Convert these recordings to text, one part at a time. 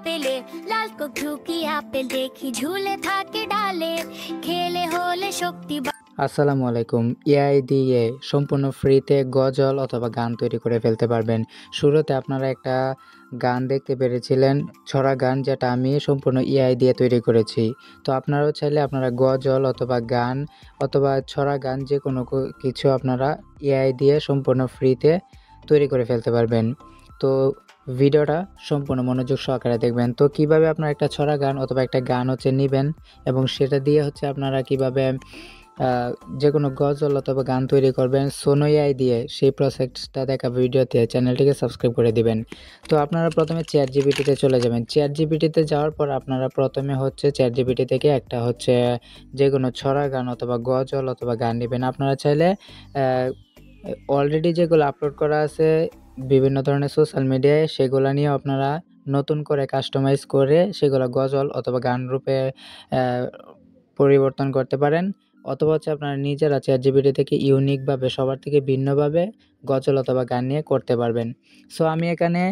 আপেলে, লাল টুকি আপেল দেখি ঝুলে থাকে ডালে, খেলে হলে শক্তি। আসসালামু আলাইকুম। এআই দিয়ে সম্পূর্ণ ফ্রিতে গজল অথবা গান তৈরি করে ফেলতে পারবেন। শুরুতে আপনারা একটা গান দেখতে পেরেছিলেন, ছড়া গান, যেটা আমি সম্পূর্ণ এআই দিয়ে তৈরি করেছি। তো আপনারাও চাইলে আপনারা গজল অথবা গান অথবা ছড়া গান যে কোনো কিছু আপনারা এআই দিয়ে সম্পূর্ণ ফ্রিতে তৈরি করে ফেলতে পারবেন। তো ভিডিওটা সম্পূর্ণ মনোযোগ সহকারে দেখবেন। তো কিভাবে আপনারা একটা ছড়া গান অথবা একটা গান নেবেন এবং সেটা দিয়ে আপনারা কিভাবে যে কোনো গজল অথবা গান তৈরি করবেন সোনো এআই দিয়ে, সেই প্রসেসটা দেখা ভিডিওতে চ্যানেলটিকে সাবস্ক্রাইব করে দিবেন। তো আপনারা প্রথমে চ্যাটজিপিটিতে চলে যাবেন। চ্যাটজিপিটিতে যাওয়ার পর আপনারা প্রথমে চ্যাটজিপিটি থেকে একটা যে কোনো ছড়া গান অথবা গজল অথবা গান নেবেন। আপনারা চাইলে অলরেডি যেগুলো আপলোড করা আছে বিভিন্ন ধরনের সোশ্যাল মিডিয়ায়, সেগুলো নিয়েও আপনারা নতুন করে কাস্টমাইজ করে সেগুলো গজল অথবা গান রূপে পরিবর্তন করতে পারেন। অথবা আপনারা নিজেরা চ্যাটজিপিটি থেকে ইউনিকভাবে সবার থেকে ভিন্নভাবে গজল অথবা গান নিয়ে করতে পারবেন। সো আমি এখানে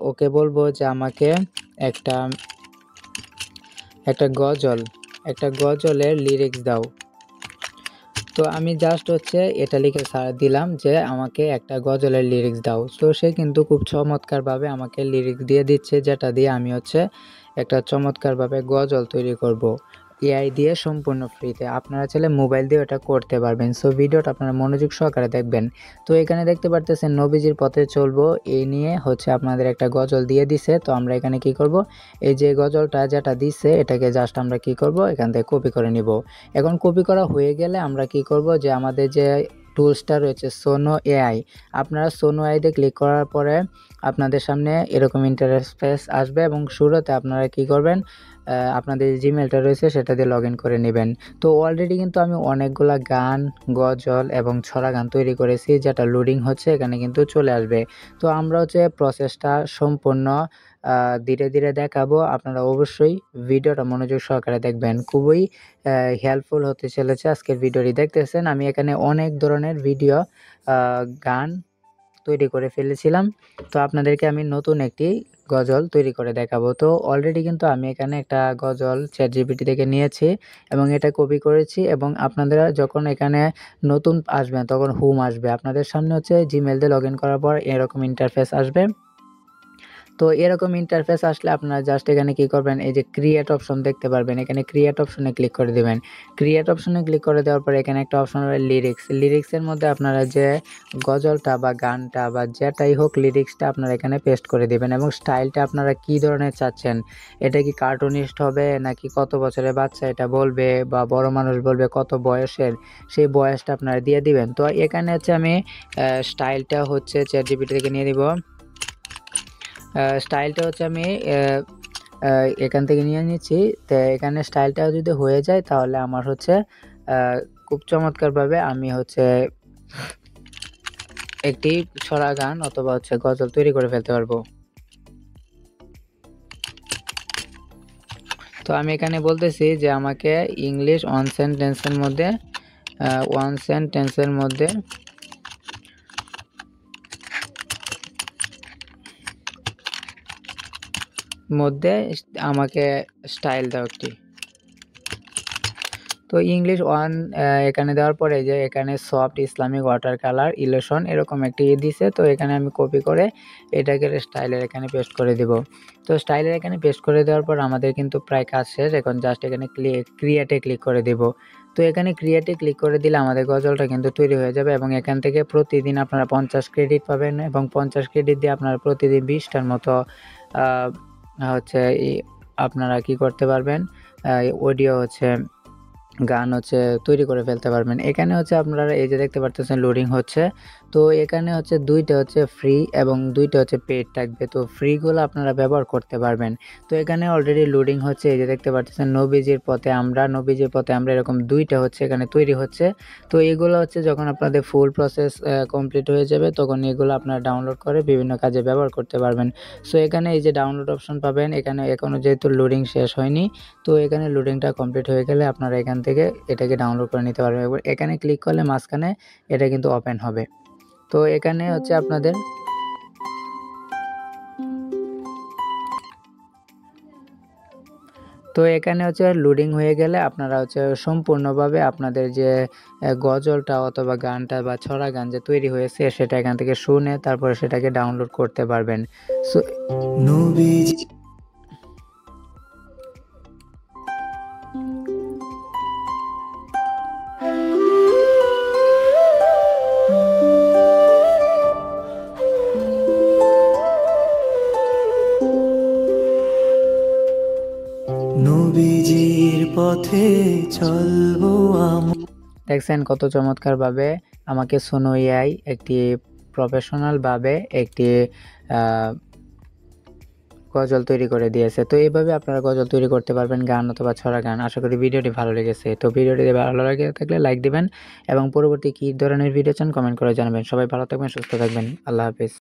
ওকে বলবো যে আমাকে একটা গজলের লিরিক্স দাও। তো আমি জাস্ট এটা লিখে দিলাম যে আমাকে একটা গজলের লিরিক্স দাও। তো সে কিন্তু খুব চমৎকারভাবে আমাকে লিরিক্স দিয়ে দিচ্ছে, যেটা দিয়ে আমি একটা চমৎকারভাবে গজল তৈরি করব এআই দিয়ে সম্পূর্ণ ফ্রিতে। আপনারা চাইলে মোবাইল দিয়ে এটা করতে পারবেন। সো ভিডিওটা আপনারা মনোযোগ সহকারে দেখবেন। তো এখানে দেখতে পারতেছেন নবীজির পথে চলবো, এই নিয়ে আপনাদের একটা গজল দিয়ে দিছে। তো আমরা এখানে কি করব, এই যে গজলটা যেটা দিছে এটাকে জাস্ট আমরা কি করব, এখান থেকে কপি করে নিব। এখন কপি করা হয়ে গেলে আমরা কি করব, যে আমাদের যে টুলসটা রয়েছে সোনো এআই, আপনারা সোনো এআইতে ক্লিক করার পরে আপনাদের সামনে এরকম ইন্টারফেস আসবে এবং শুরুতে আপনারা কি করবেন, আপনাদের জিমেলটা রয়েছে সেটা দিয়ে লগ ইন করে নেবেন। তো অলরেডি কিন্তু আমি অনেকগুলা গান, গজল এবং ছড়া গান তৈরি করেছি, যেটা লোডিং হচ্ছে, এখানে কিন্তু চলে আসবে। তো আমরা প্রসেসটা সম্পূর্ণ ধীরে ধীরে দেখাবো। আপনারা অবশ্যই ভিডিওটা মনোযোগ সহকারে দেখবেন, খুবই হেল্পফুল হতে চলেছে আজকের ভিডিওটি দেখতেছেন। আমি এখানে অনেক ধরনের ভিডিও, গান তৈরি করে ফেলেছিলাম। তো আপনাদেরকে আমি নতুন একটি গজল তৈরি করে দেখাবো। তো অলরেডি কিন্তু আমি এখানে একটা গজল চ্যাটজিপিটি থেকে নিয়েছি এবং এটা কপি করেছি, এবং আপনারা যখন এখানে নতুন আসবেন তখন হোম আসবে, আপনাদের সামনে জিমেল দিয়ে লগ ইন করার পর এরকম ইন্টারফেস আসবে। তো এরকম ইন্টারফেস আসলে আপনারা জাস্ট এখানে কি করবেন, এই যে ক্রিয়েট অপশন দেখতে পারবেন, এখানে ক্রিয়েট অপশনে ক্লিক করে দেবেন। ক্রিয়েট অপশনে ক্লিক করে দেওয়ার পর এখানে একটা অপশন হবে লিরিক্সের মধ্যে আপনারা যে গজলটা বা গানটা বা যেটাই হোক লিরিক্সটা আপনারা এখানে পেস্ট করে দেবেন, এবং স্টাইলটা আপনারা কি ধরনের চাচ্ছেন, এটা কি কার্টুনিস্ট হবে নাকি কত বছরের বাচ্চা এটা বলবে বা বড় মানুষ বলবে, কত বয়সের, সেই বয়সটা আপনারা দিয়ে দিবেন। তো এখানে আমি স্টাইলটা চ্যাটজিপিটি থেকে নিয়ে দিব। স্টাইলটা আমি এখান থেকে নিয়ে নিচ্ছি। তো এখানে স্টাইলটা যদি হয়ে যায় তাহলে আমার খুব চমৎকারভাবে আমি একটি ছড়া গান অথবা গজল তৈরি করে ফেলতে পারবো। তো আমি এখানে বলতেছি যে আমাকে ইংলিশ ওয়ান সেন্টেন্সের মধ্যে আমাকে স্টাইল দাও একটি। তো ইংলিশ ওয়ান এখানে দেওয়ার পরে যে এখানে soft Islamic water colour elation এরকম একটি দিছে। তো এখানে আমি কপি করে এটাকে স্টাইলের এখানে পেস্ট করে দিব। তো স্টাইলের এখানে পেস্ট করে দেওয়ার পর আমাদের কিন্তু প্রায় কাজ শেষ। এখন জাস্ট এখানে ক্রিয়েটে ক্লিক করে দিব। তো এখানে ক্রিয়েটে ক্লিক করে দিলে আমাদের গজলটা কিন্তু তৈরি হয়ে যাবে, এবং এখান থেকে প্রতিদিন আপনারা 50 ক্রেডিট পাবেন, এবং 50 ক্রেডিট দিয়ে আপনারা প্রতিদিন 20টার মতো আপনারা কি করতে পারবেন, অডিও গান তৈরি করে ফেলতে পারবেন। এখানে আপনারা এই যে দেখতে পারতেছেন লোডিং হচ্ছে। তো এখানে দুইটা ফ্রি এবং দুইটা পেইড থাকবে। তো ফ্রিগুলো আপনারা ব্যবহার করতে পারবেন। তো এখানে অলরেডি লোডিং হচ্ছে, এই যে দেখতে পারতেছেন নবীজির পথে আমরা এরকম দুইটা এখানে তৈরি হচ্ছে। তো এগুলো যখন আপনাদের ফুল প্রসেস কমপ্লিট হয়ে যাবে তখন এগুলো আপনারা ডাউনলোড করে বিভিন্ন কাজে ব্যবহার করতে পারবেন। সো এখানে এই যে ডাউনলোড অপশন পাবেন, এখানে এখনও যেহেতু লোডিং শেষ হয়নি, তো এখানে লোডিংটা কমপ্লিট হয়ে গেলে আপনারা এখান থেকে এটাকে ডাউনলোড করে নিতে পারবেন। এবার এখানে ক্লিক করলে মাঝখানে এটা কিন্তু ওপেন হবে। তো এখানে আপনাদের তো এখানে হচ্ছে লোডিং হয়ে গেলে আপনারা হচ্ছে সম্পূর্ণভাবে আপনাদের যে গজলটা অথবা গানটা বা ছড়া গান যে তৈরি হয়েছে সেটা এখান থেকে শুনে তারপরে সেটাকে ডাউনলোড করতে পারবেন। সো নবীজির পথে চলবো দেখছেন কত চমৎকারভাবে আমাকে সোনো এআই একটি প্রফেশনালভাবে একটি গজল তৈরি করে দিয়েছে। তো এইভাবে আপনারা গজল তৈরি করতে পারবেন, গান অথবা ছড়া গান। আশা করি ভিডিওটি ভালো লেগেছে। তো ভিডিওটি ভালো লেগে থাকলে লাইক দিবেন এবং পরবর্তী কী ধরনের ভিডিও চান কমেন্ট করে জানাবেন। সবাই ভালো থাকবেন, সুস্থ থাকবেন। আল্লাহ হাফেজ।